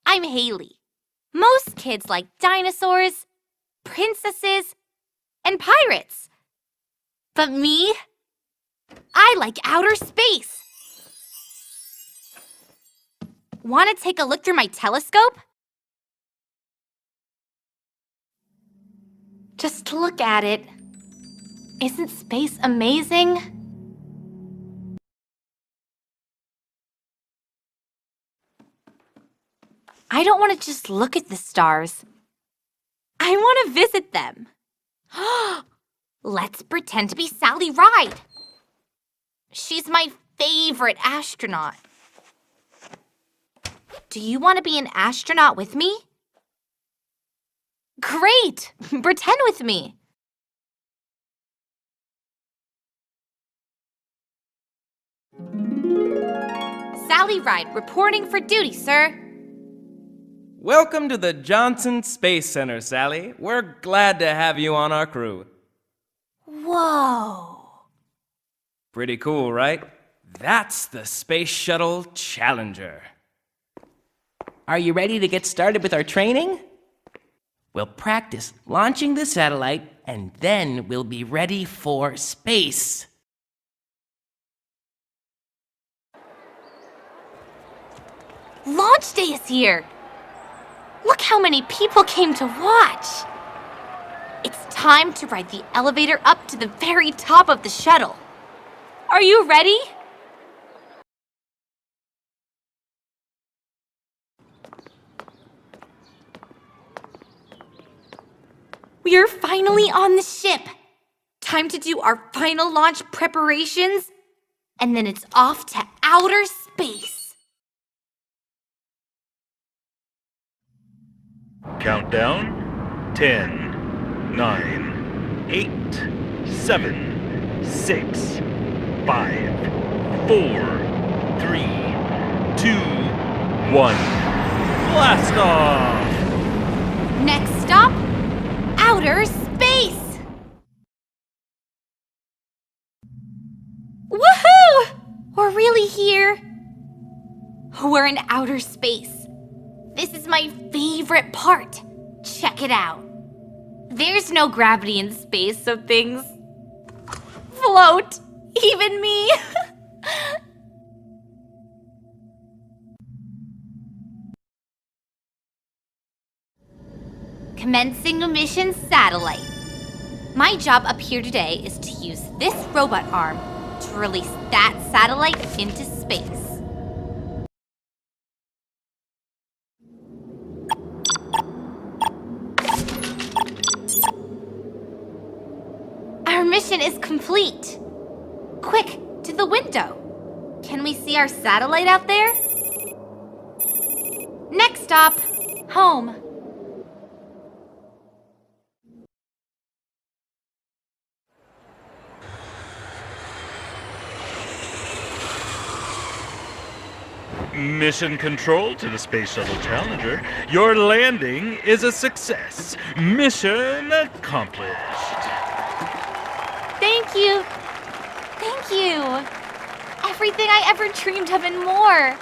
I'm Hayley. Most kids like dinosaurs, princesses, and pirates. But me? I like outer space. Want to take a look through my telescope? Just look at it. Isn't space amazing? I don't want to just look at the stars. I want to visit them. Let's pretend to be Sally Ride. She's my favorite astronaut. Do you want to be an astronaut with me? Great! Pretend with me. Sally Ride reporting for duty, sir. Welcome to the Johnson Space Center, Sally. We're glad to have you on our crew. Whoa! Pretty cool, right? That's the Space Shuttle Challenger. Are you ready to get started with our training? We'll practice launching the satellite, and then we'll be ready for space. Launch day is here! Look how many people came to watch! It's time to ride the elevator up to the very top of the shuttle. Are you ready? We are finally on the ship. Time to do our final launch preparations, and then it's off to outer space. Countdown 10, 9, 8, 7, 6, 5, 4, 3, 2, 1. Blast off! Next stop, outer space! Woohoo! We're really here. We're in outer space. This is my favorite part. Check it out. There's no gravity in space, so things float. Even me. Commencing mission satellite. My job up here today is to use this robot arm to release that satellite into space. Our mission is complete. Quick, to the window. Can we see our satellite out there? Next stop, home. Mission control to the Space Shuttle Challenger. Your landing is a success. Mission accomplished. Thank you. Thank you. Everything I ever dreamed of and more.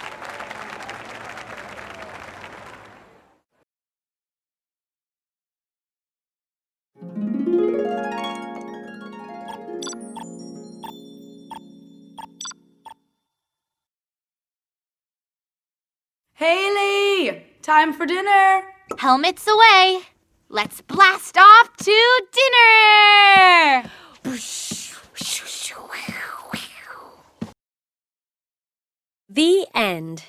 Hayley! Time for dinner! Helmets away. Let's blast off to dinner! The end.